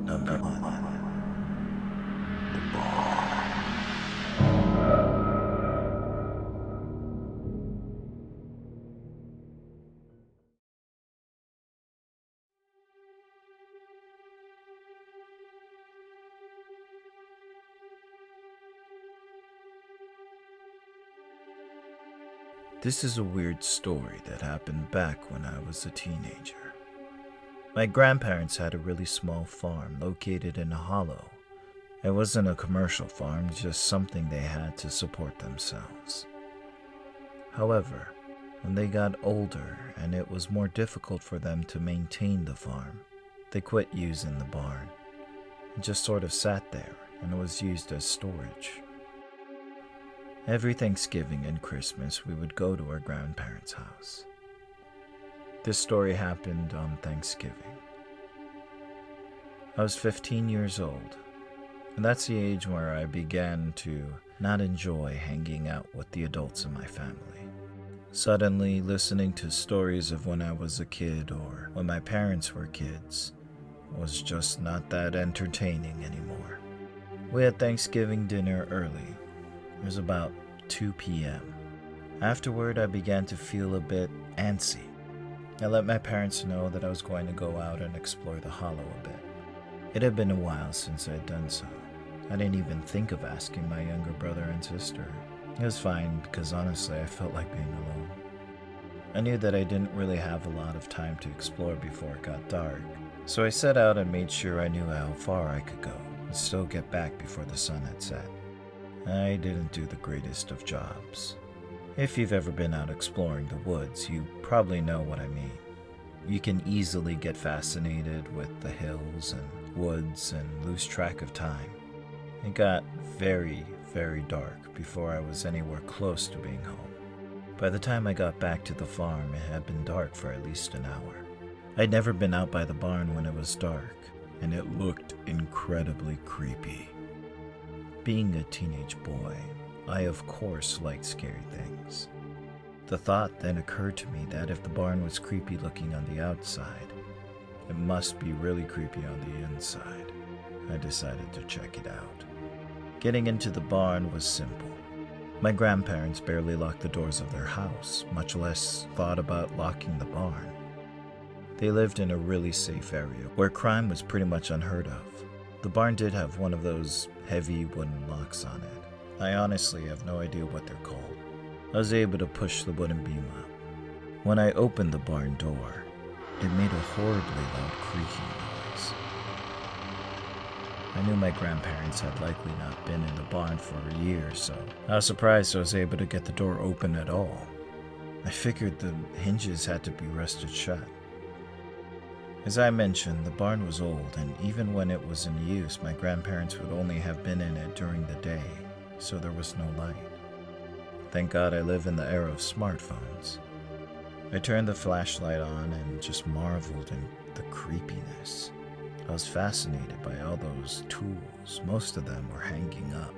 Number 1. The Ball. This is a weird story that happened back when I was a teenager. My grandparents had a really small farm located in a hollow. It wasn't a commercial farm, just something they had to support themselves. However, when they got older and it was more difficult for them to maintain the farm, they quit using the barn. It just sort of sat there and was used as storage. Every Thanksgiving and Christmas, we would go to our grandparents' house. This story happened on Thanksgiving. I was 15 years old, and that's the age where I began to not enjoy hanging out with the adults in my family. Suddenly, listening to stories of when I was a kid or when my parents were kids was just not that entertaining anymore. We had Thanksgiving dinner early. It was about 2 p.m. Afterward, I began to feel a bit antsy. I let my parents know that I was going to go out and explore the hollow a bit. It had been a while since I'd done so. I didn't even think of asking my younger brother and sister. It was fine because honestly, I felt like being alone. I knew that I didn't really have a lot of time to explore before it got dark, so I set out and made sure I knew how far I could go and still get back before the sun had set. I didn't do the greatest of jobs. If you've ever been out exploring the woods, you probably know what I mean. You can easily get fascinated with the hills and woods and lose track of time. It got very, very dark before I was anywhere close to being home. By the time I got back to the farm, it had been dark for at least an hour. I'd never been out by the barn when it was dark, and it looked incredibly creepy. Being a teenage boy, I of course liked scary things. The thought then occurred to me that if the barn was creepy looking on the outside, it must be really creepy on the inside. I decided to check it out. Getting into the barn was simple. My grandparents barely locked the doors of their house, much less thought about locking the barn. They lived in a really safe area where crime was pretty much unheard of. The barn did have one of those heavy wooden locks on it. I honestly have no idea what they're called. I was able to push the wooden beam up. When I opened the barn door, it made a horribly loud creaking noise. I knew my grandparents had likely not been in the barn for a year, so I was surprised I was able to get the door open at all. I figured the hinges had to be rusted shut. As I mentioned, the barn was old, and even when it was in use, my grandparents would only have been in it during the day, so there was no light. Thank God I live in the era of smartphones. I turned the flashlight on and just marveled at the creepiness. I was fascinated by all those tools. Most of them were hanging up.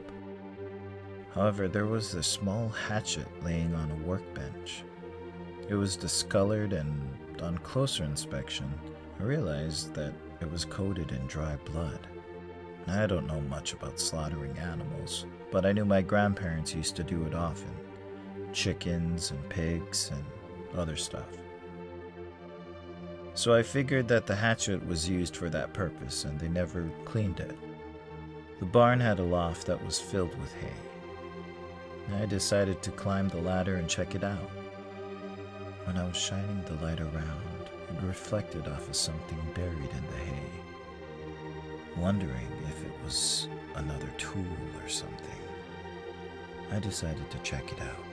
However, there was this small hatchet laying on a workbench. It was discolored, and on closer inspection, I realized that it was coated in dry blood. I don't know much about slaughtering animals, but I knew my grandparents used to do it often. Chickens and pigs and other stuff. So I figured that the hatchet was used for that purpose and they never cleaned it. The barn had a loft that was filled with hay. I decided to climb the ladder and check it out. When I was shining the light around, it reflected off of something buried in the hay. Wondering if it was another tool or something, I decided to check it out.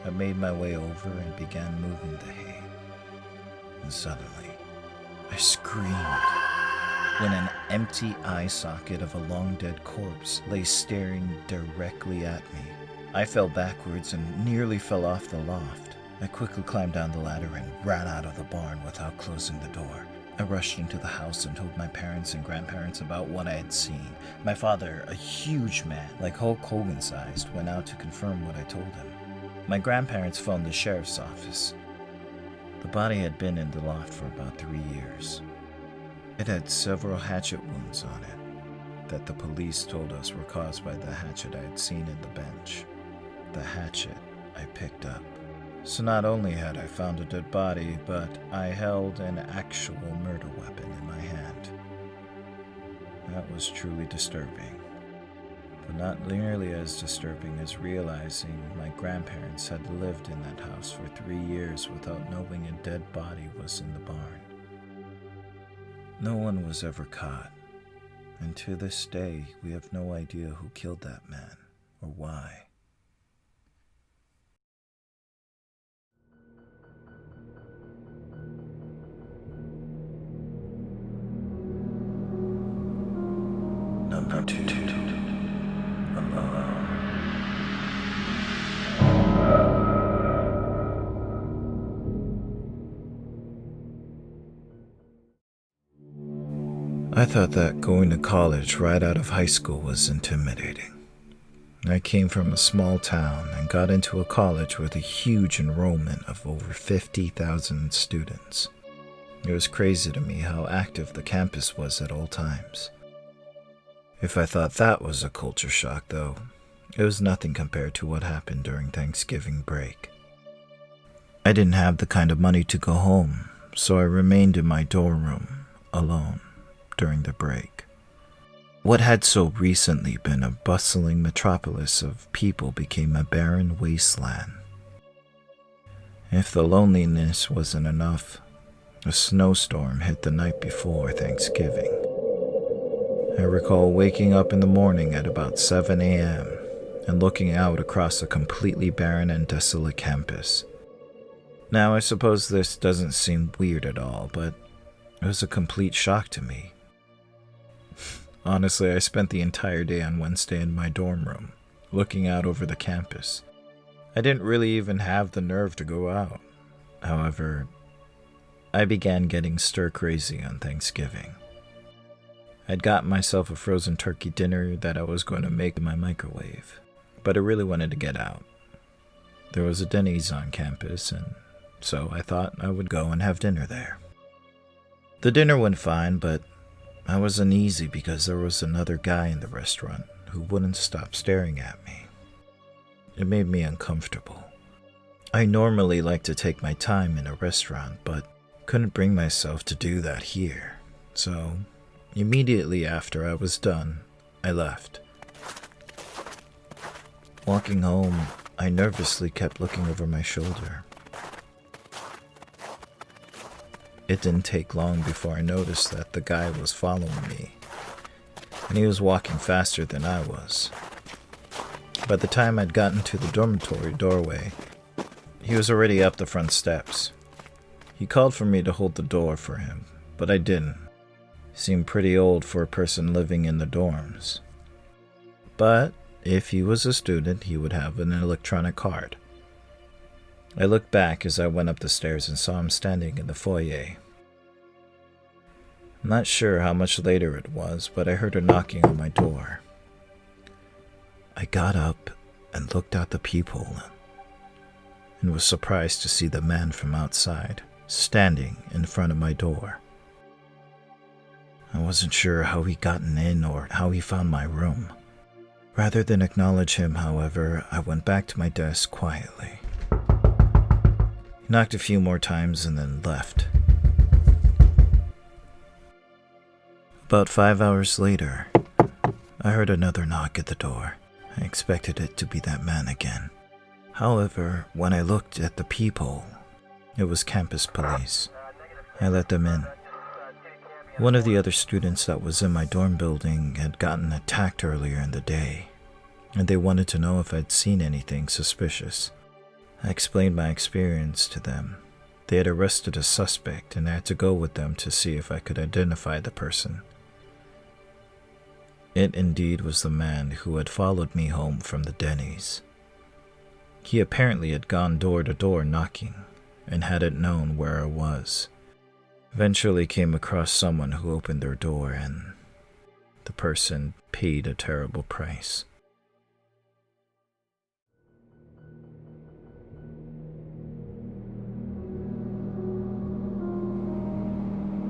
I made my way over and began moving the hay. And suddenly, I screamed when an empty eye socket of a long-dead corpse lay staring directly at me. I fell backwards and nearly fell off the loft. I quickly climbed down the ladder and ran out of the barn without closing the door. I rushed into the house and told my parents and grandparents about what I had seen. My father, a huge man, like Hulk Hogan sized, went out to confirm what I told him. My grandparents phoned the sheriff's office. The body had been in the loft for about 3 years. It had several hatchet wounds on it that the police told us were caused by the hatchet I had seen in the bench. The hatchet I picked up. So not only had I found a dead body, but I held an actual murder weapon in my hand. That was truly disturbing, but not nearly as disturbing as realizing my grandparents had lived in that house for 3 years without knowing a dead body was in the barn. No one was ever caught, and to this day we have no idea who killed that man or why. Number 2. Alone. I thought that going to college right out of high school was intimidating. I came from a small town and got into a college with a huge enrollment of over 50,000 students. It was crazy to me how active the campus was at all times. If I thought that was a culture shock, though, it was nothing compared to what happened during Thanksgiving break. I didn't have the kind of money to go home, so I remained in my dorm room, alone, during the break. What had so recently been a bustling metropolis of people became a barren wasteland. If the loneliness wasn't enough, a snowstorm hit the night before Thanksgiving. I recall waking up in the morning at about 7 a.m. and looking out across a completely barren and desolate campus. Now, I suppose this doesn't seem weird at all, but it was a complete shock to me. Honestly, I spent the entire day on Wednesday in my dorm room, looking out over the campus. I didn't really even have the nerve to go out. However, I began getting stir-crazy on Thanksgiving. I'd gotten myself a frozen turkey dinner that I was going to make in my microwave, but I really wanted to get out. There was a Denny's on campus, and so I thought I would go and have dinner there. The dinner went fine, but I was uneasy because there was another guy in the restaurant who wouldn't stop staring at me. It made me uncomfortable. I normally like to take my time in a restaurant, but couldn't bring myself to do that here, so immediately after I was done, I left. Walking home, I nervously kept looking over my shoulder. It didn't take long before I noticed that the guy was following me, and he was walking faster than I was. By the time I'd gotten to the dormitory doorway, he was already up the front steps. He called for me to hold the door for him, but I didn't. Seemed pretty old for a person living in the dorms. But if he was a student, he would have an electronic card. I looked back as I went up the stairs and saw him standing in the foyer. I'm not sure how much later it was, but I heard a knocking on my door. I got up and looked out the peephole and was surprised to see the man from outside standing in front of my door. I wasn't sure how he gotten in or how he found my room. Rather than acknowledge him, however, I went back to my desk quietly. He knocked a few more times and then left. About 5 hours later, I heard another knock at the door. I expected it to be that man again. However, when I looked at the peephole, it was campus police. I let them in. One of the other students that was in my dorm building had gotten attacked earlier in the day, and they wanted to know if I'd seen anything suspicious. I explained my experience to them. They had arrested a suspect, and I had to go with them to see if I could identify the person. It indeed was the man who had followed me home from the Denny's. He apparently had gone door to door knocking, and hadn't known where I was. Eventually came across someone who opened their door, and the person paid a terrible price.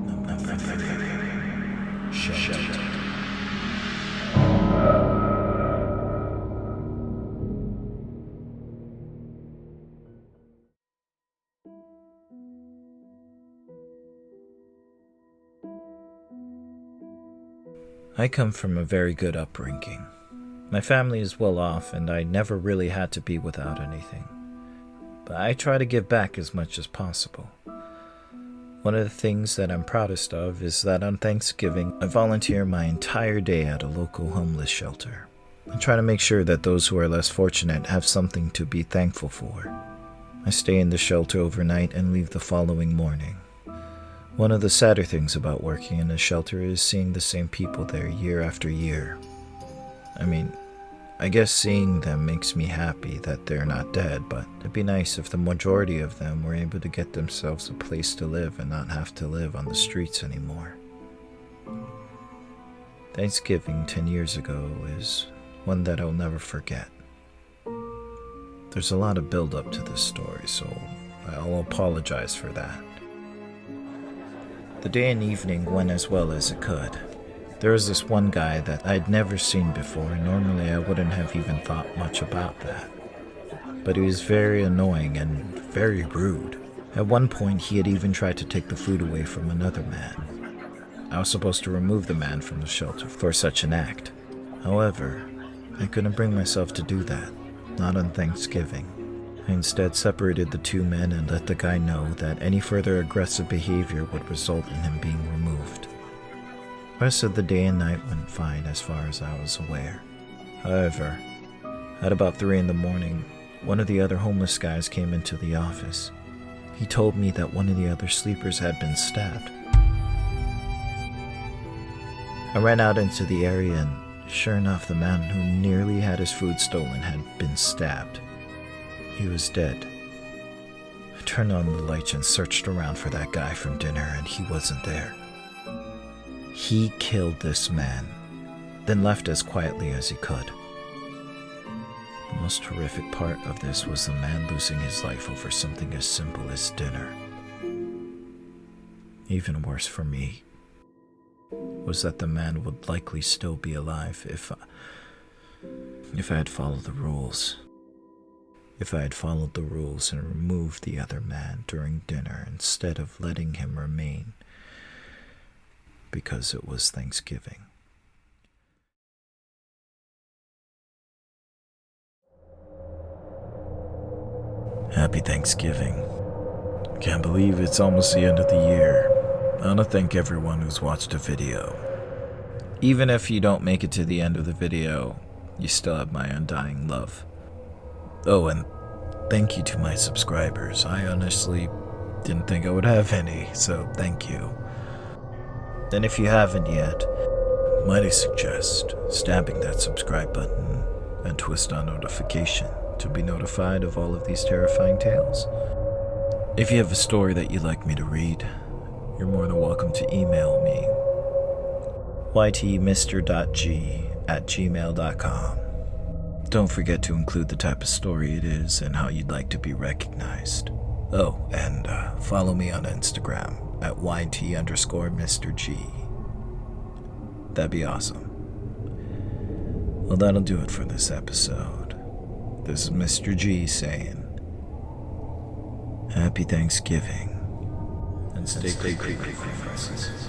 Number 3. shelter. I come from a very good upbringing. My family is well off, and I never really had to be without anything. But I try to give back as much as possible. One of the things that I'm proudest of is that on Thanksgiving, I volunteer my entire day at a local homeless shelter. I try to make sure that those who are less fortunate have something to be thankful for. I stay in the shelter overnight and leave the following morning. One of the sadder things about working in a shelter is seeing the same people there year after year. I guess seeing them makes me happy that they're not dead, but it'd be nice if the majority of them were able to get themselves a place to live and not have to live on the streets anymore. Thanksgiving 10 years ago is one that I'll never forget. There's a lot of build-up to this story, so I'll apologize for that. The day and evening went as well as it could. There was this one guy that I'd never seen before, and normally I wouldn't have even thought much about that. But he was very annoying and very rude. At one point, he had even tried to take the food away from another man. I was supposed to remove the man from the shelter for such an act. However, I couldn't bring myself to do that, not on Thanksgiving. I instead separated the two men and let the guy know that any further aggressive behavior would result in him being removed. The rest of the day and night went fine as far as I was aware. However, at about 3 a.m, one of the other homeless guys came into the office. He told me that one of the other sleepers had been stabbed. I ran out into the area and sure enough, the man who nearly had his food stolen had been stabbed. He was dead. I turned on the lights and searched around for that guy from dinner, and he wasn't there. He killed this man, then left as quietly as he could. The most horrific part of this was the man losing his life over something as simple as dinner. Even worse for me was that the man would likely still be alive if I had followed the rules. If I had followed the rules and removed the other man during dinner instead of letting him remain because it was Thanksgiving. Happy Thanksgiving. Can't believe it's almost the end of the year. I want to thank everyone who's watched the video. Even if you don't make it to the end of the video, you still have my undying love. Oh, and thank you to my subscribers. I honestly didn't think I would have any, so thank you. And if you haven't yet, might I suggest stabbing that subscribe button and twist on notification to be notified of all of these terrifying tales. If you have a story that you'd like me to read, you're more than welcome to email me, YTmyster.G @gmail.com. Don't forget to include the type of story it is and how you'd like to be recognized. Oh, and follow me on Instagram at YT_Mr.G. That'd be awesome. Well, that'll do it for this episode. This is Mr. G saying, Happy Thanksgiving, and stay creepy, friends.